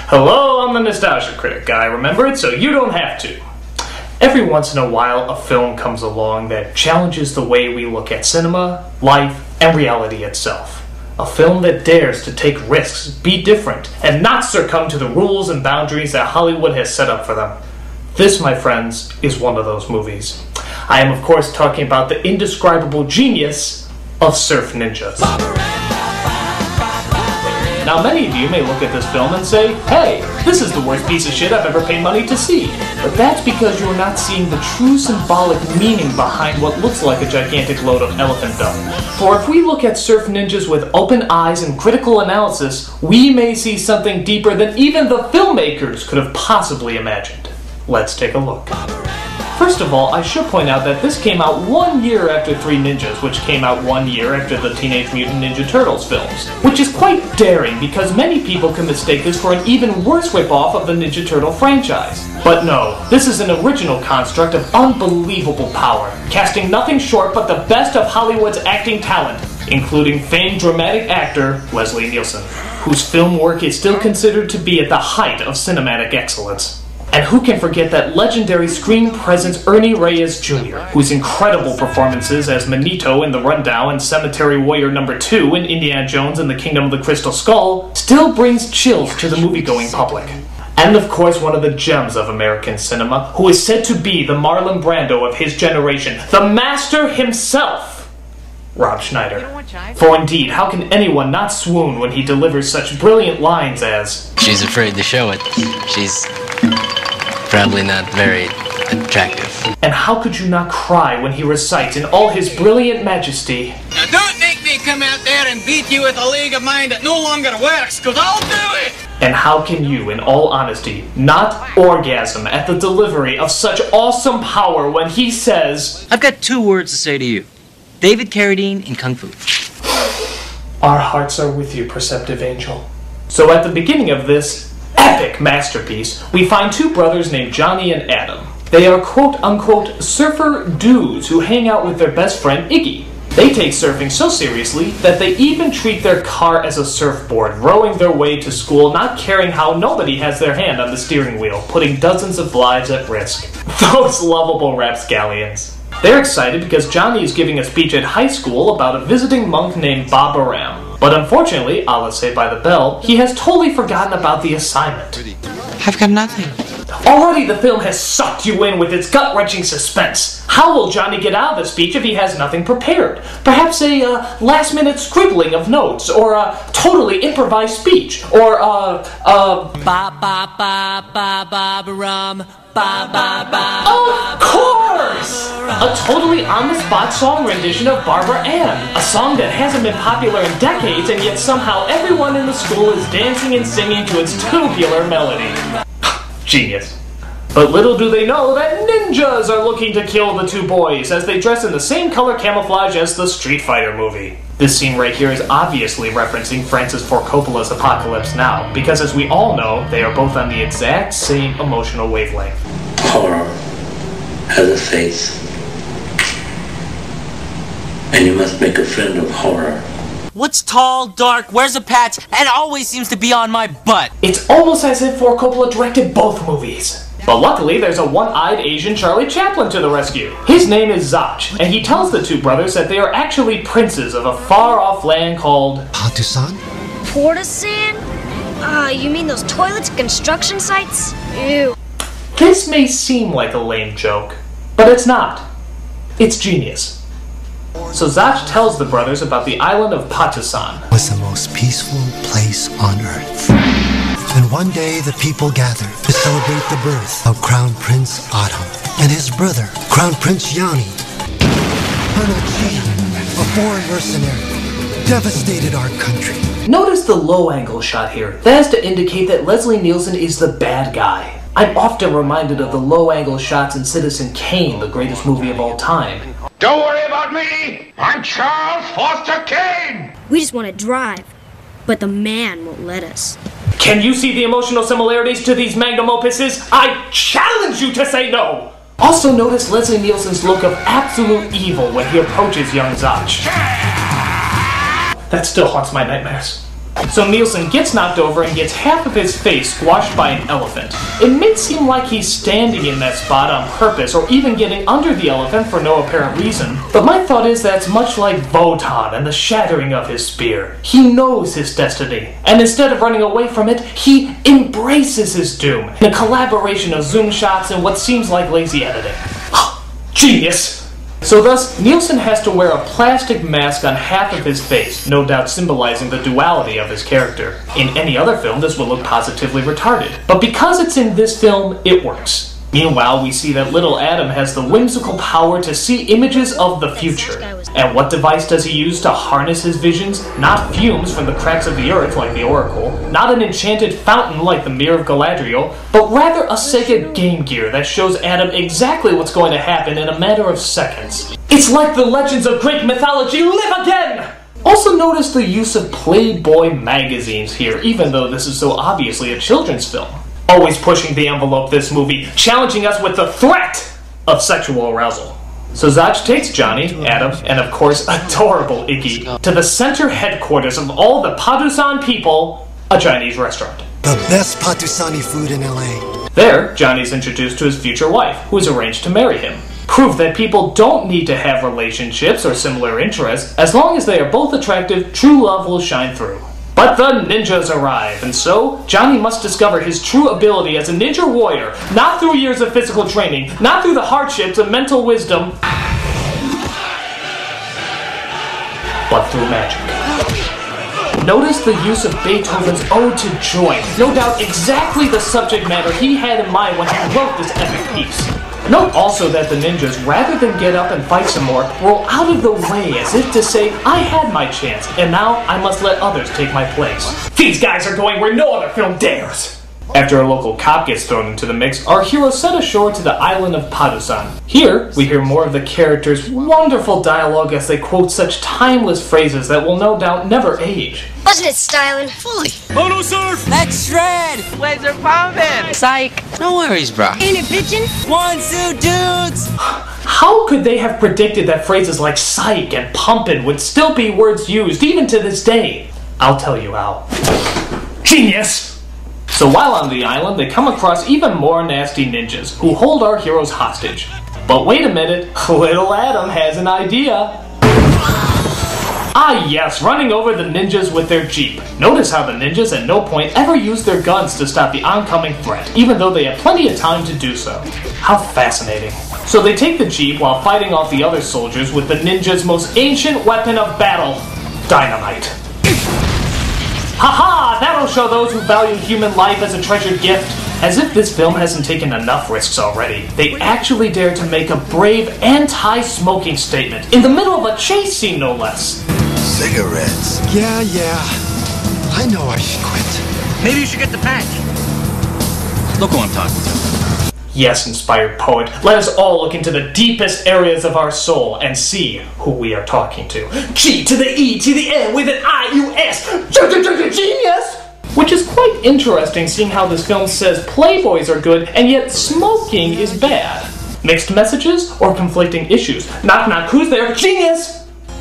Hello, I'm the Nostalgia Critic guy, remember it so you don't have to. Every once in a while, a film comes along that challenges the way we look at cinema, life, and reality itself. A film that dares to take risks, be different, and not succumb to the rules and boundaries that Hollywood has set up for them. This, my friends, is one of those movies. I am, of course, talking about the indescribable genius of Surf Ninjas. Now, many of you may look at this film and say, hey, this is the worst piece of shit I've ever paid money to see. But that's because you are not seeing the true symbolic meaning behind what looks like a gigantic load of elephant dung. For if we look at Surf Ninjas with open eyes and critical analysis, we may see something deeper than even the filmmakers could have possibly imagined. Let's take a look. First of all, I should point out that this came out 1 year after Three Ninjas, which came out 1 year after the Teenage Mutant Ninja Turtles films, which is quite daring because many people can mistake this for an even worse ripoff of the Ninja Turtle franchise. But no, this is an original construct of unbelievable power, casting nothing short but the best of Hollywood's acting talent, including famed dramatic actor Leslie Nielsen, whose film work is still considered to be at the height of cinematic excellence. And who can forget that legendary screen presence Ernie Reyes Jr., whose incredible performances as Manito in The Rundown and Cemetery Warrior No. 2 in Indiana Jones and the Kingdom of the Crystal Skull still brings chills to the movie-going public. And of course one of the gems of American cinema, who is said to be the Marlon Brando of his generation, the master himself, Rob Schneider. For indeed, how can anyone not swoon when he delivers such brilliant lines as, "She's afraid to show it. She's probably not very attractive." And how could you not cry when he recites in all his brilliant majesty, "Now don't make me come out there and beat you with a league of mine that no longer works, cause I'll do it!" And how can you, in all honesty, not orgasm at the delivery of such awesome power when he says, "I've got 2 words to say to you. David Carradine and Kung Fu." Our hearts are with you, perceptive angel. So at the beginning of this epic masterpiece, we find 2 brothers named Johnny and Adam. They are quote-unquote surfer dudes who hang out with their best friend Iggy. They take surfing so seriously that they even treat their car as a surfboard, rowing their way to school, not caring how nobody has their hand on the steering wheel, putting dozens of lives at risk. Those lovable rapscallions. They're excited because Johnny is giving a speech at high school about a visiting monk named Bob Aram. But unfortunately, a la Saved by the Bell, he has totally forgotten about the assignment. I've got nothing. Already the film has sucked you in with its gut-wrenching suspense. How will Johnny get out of the speech if he has nothing prepared? Perhaps a last-minute scribbling of notes, or a totally improvised speech, or Ba-ba-ba-ba-ba-ba-rum. Ba-ba-ba. Of course! A totally on-the-spot song rendition of Barbara Ann, a song that hasn't been popular in decades, and yet somehow everyone in the school is dancing and singing to its tubular melody. Genius. But little do they know that ninjas are looking to kill the 2 boys as they dress in the same color camouflage as the Street Fighter movie. This scene right here is obviously referencing Francis Ford Coppola's Apocalypse Now, because as we all know, they are both on the exact same emotional wavelength. Horror has a face, and you must make a friend of horror. What's tall, dark, wears a patch, and always seems to be on my butt? It's almost as if Ford Coppola directed both movies. But luckily, there's a one-eyed Asian Charlie Chaplin to the rescue. His name is Zach, and he tells the 2 brothers that they are actually princes of a far-off land called Patusan? Portisan? You mean those toilets at construction sites? Ew. This may seem like a lame joke, but it's not. It's genius. So Zach tells the brothers about the island of Patusan. Was the most peaceful place on earth. And one day the people gathered to celebrate the birth of Crown Prince Adam and his brother, Crown Prince Yanni. Colonel Chi, a foreign mercenary, devastated our country. Notice the low-angle shot here. That is to indicate that Leslie Nielsen is the bad guy. I'm often reminded of the low-angle shots in Citizen Kane, the greatest movie of all time. Don't worry about me! I'm Charles Foster Kane! We just want to drive, but the man won't let us. Can you see the emotional similarities to these magnum opuses? I challenge you to say no! Also notice Leslie Nielsen's look of absolute evil when he approaches young Zach. That still haunts my nightmares. So Nielsen gets knocked over and gets half of his face squashed by an elephant. It may seem like he's standing in that spot on purpose or even getting under the elephant for no apparent reason, but my thought is that's much like Wotan and the shattering of his spear. He knows his destiny, and instead of running away from it, he embraces his doom in a collaboration of zoom shots and what seems like lazy editing. Genius! So thus, Nielsen has to wear a plastic mask on half of his face, no doubt symbolizing the duality of his character. In any other film, this would look positively retarded. But because it's in this film, it works. Meanwhile, we see that little Adam has the whimsical power to see images of the future. And what device does he use to harness his visions? Not fumes from the cracks of the earth like the Oracle, not an enchanted fountain like the Mirror of Galadriel, but rather a Sega Game Gear that shows Adam exactly what's going to happen in a matter of seconds. It's like the legends of Greek mythology live again! Also notice the use of Playboy magazines here, even though this is so obviously a children's film. Always pushing the envelope, this movie, challenging us with the threat of sexual arousal. So Zach takes Johnny, Adam, and of course adorable Iggy, to the center headquarters of all the Padusan people, a Chinese restaurant. The best Patusani food in LA. There, Johnny's introduced to his future wife, who is arranged to marry him. Proof that people don't need to have relationships or similar interests. As long as they are both attractive, true love will shine through. But the ninjas arrive, and so, Johnny must discover his true ability as a ninja warrior, not through years of physical training, not through the hardships of mental wisdom, but through magic. Notice the use of Beethoven's Ode to Joy, no doubt exactly the subject matter he had in mind when he wrote this epic piece. Note also that the ninjas, rather than get up and fight some more, roll out of the way as if to say, I had my chance, and now I must let others take my place. These guys are going where no other film dares! After a local cop gets thrown into the mix, our heroes set ashore to the island of Padusan. Here, we hear more of the characters' wonderful dialogue as they quote such timeless phrases that will no doubt never age. Wasn't it styling? Fully. Mono surf! Let's shred! Waves are pumping! Psych. No worries, bro. Ain't it bitchin'? One, two, dudes! How could they have predicted that phrases like psych and pumpin' would still be words used even to this day? I'll tell you how. Genius! So while on the island, they come across even more nasty ninjas, who hold our heroes hostage. But wait a minute, little Adam has an idea. Ah yes, running over the ninjas with their jeep. Notice how the ninjas at no point ever use their guns to stop the oncoming threat, even though they have plenty of time to do so. How fascinating. So they take the jeep while fighting off the other soldiers with the ninjas' most ancient weapon of battle, dynamite. Haha! That'll show those who value human life as a treasured gift. As if this film hasn't taken enough risks already, they actually dare to make a brave anti-smoking statement in the middle of a chase scene, no less. Cigarettes. Yeah. I know I should quit. Maybe you should get the patch. Look who I'm talking to. Yes, inspired poet, let us all look into the deepest areas of our soul and see who we are talking to. G to the E to the N with an I-U-S. Genius! Which is quite interesting, seeing how this film says playboys are good and yet smoking is bad. Mixed messages or conflicting issues? Knock knock, who's there? Genius!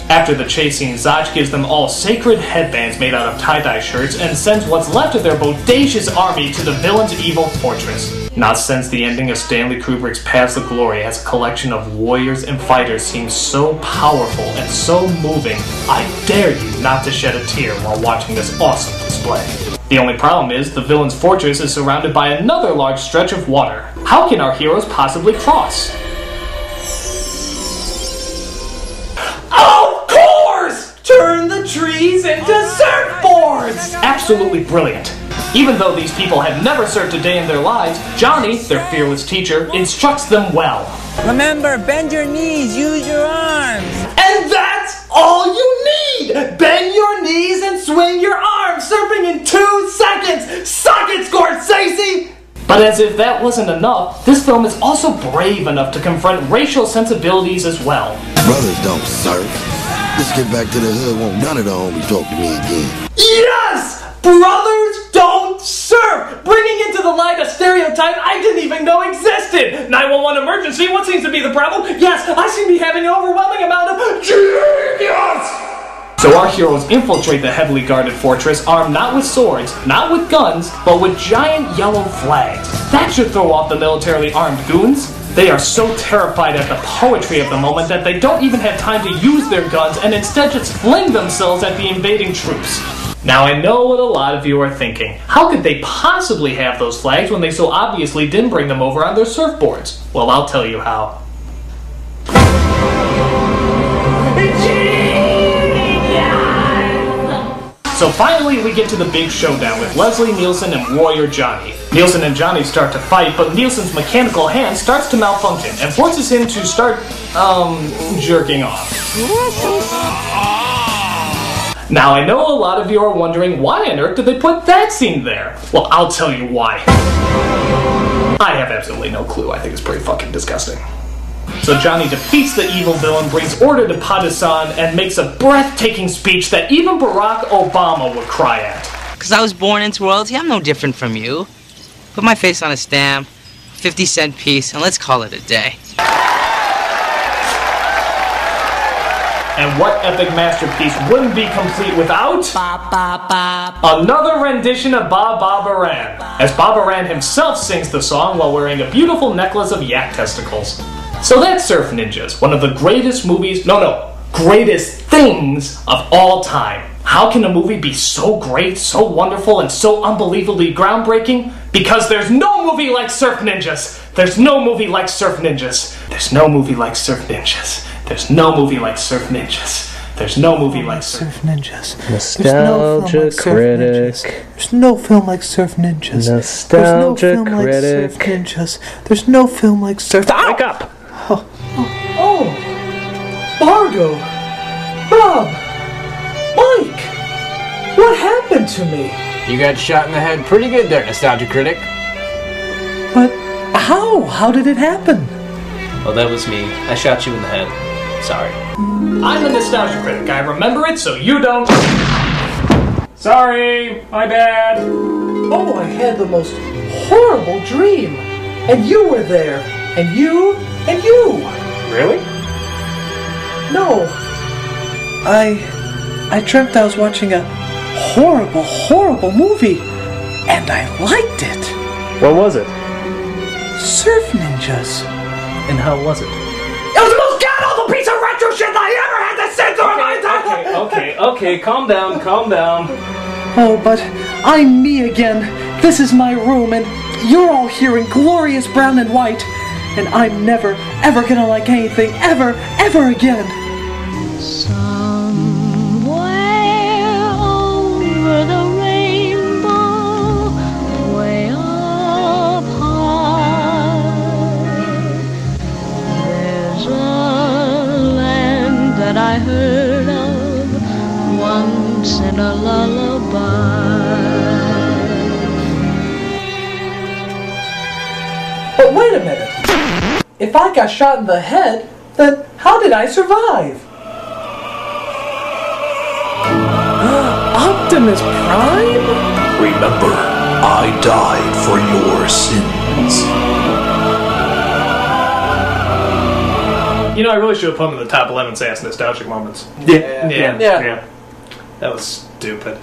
After the chase scene, Zach gives them all sacred headbands made out of tie-dye shirts and sends what's left of their bodacious army to the villain's evil fortress. Not since the ending of Stanley Kubrick's Paths of Glory has a collection of warriors and fighters seemed so powerful and so moving, I dare you not to shed a tear while watching this awesome display. The only problem is, the villain's fortress is surrounded by another large stretch of water. How can our heroes possibly cross? Of course! Turn the trees into surfboards! Absolutely brilliant. Even though these people have never surfed a day in their lives, Johnny, their fearless teacher, instructs them well. Remember, bend your knees, use your arms. And that's all you need! Bend your knees and swing your arms, surfing in 2 seconds! Suck it, Scorsese! But as if that wasn't enough, this film is also brave enough to confront racial sensibilities as well. Brothers don't surf. Let's get back to the hood. Won't none of the homies talk to me again. Yes! Brothers don't surf! Bringing into the light a stereotype I didn't even know existed! 911 emergency, what seems to be the problem? Yes, I seem to be having an overwhelming amount of genius! So our heroes infiltrate the heavily guarded fortress armed not with swords, not with guns, but with giant yellow flags. That should throw off the militarily armed goons. They are so terrified at the poetry of the moment that they don't even have time to use their guns and instead just fling themselves at the invading troops. Now I know what a lot of you are thinking. How could they possibly have those flags when they so obviously didn't bring them over on their surfboards? Well, I'll tell you how. So finally we get to the big showdown with Leslie Nielsen and Warrior Johnny. Nielsen and Johnny start to fight, but Nielsen's mechanical hand starts to malfunction and forces him to start, jerking off. Now I know a lot of you are wondering why on earth did they put that scene there? Well, I'll tell you why. I have absolutely no clue. I think it's pretty fucking disgusting. So Johnny defeats the evil villain, brings order to Pakistan, and makes a breathtaking speech that even Barack Obama would cry at. Because I was born into royalty, I'm no different from you. Put my face on a stamp, 50-cent piece, and let's call it a day. And what epic masterpiece wouldn't be complete without another rendition of Ba Ba Baran, as Ba Baran himself sings the song while wearing a beautiful necklace of yak testicles. So that's Surf Ninjas, one of the greatest movies, greatest things of all time. How can a movie be so great, so wonderful, and so unbelievably groundbreaking? Because there's no movie like Surf Ninjas. There's no movie like Surf Ninjas. There's no movie like Surf Ninjas. There's no movie like Surf Ninjas. There's no movie like Surf Ninjas. Nostalgia Critic. There's no film like Surf Ninjas. Nostalgia Critic. There's no film like Surf. Wake up! Oh, Margot, Rob, Mike, what happened to me? You got shot in the head pretty good there, Nostalgia Critic. But how? How did it happen? Oh, that was me. I shot you in the head. Sorry. I'm the Nostalgia Critic. I remember it, so you don't. Sorry, my bad. Oh, I had the most horrible dream. And you were there. And you. And you. Really? No. I dreamt I was watching a horrible, horrible movie. And I liked it. What was it? Surf Ninjas. And how was it? It was the most god-awful piece of retro shit that I ever had to sit through in my entire... Okay, calm down. Oh, but I'm me again. This is my room, and you're all here in glorious brown and white. And I'm never, ever gonna like anything, ever again. Somewhere over the rainbow, way up high, there's a land that I heard of once in a lullaby. But wait a minute. If I got shot in the head, then how did I survive? Optimus Prime? Remember, I died for your sins. You know, I really should have put him in the top 11 sass nostalgic moments. Yeah. That was stupid.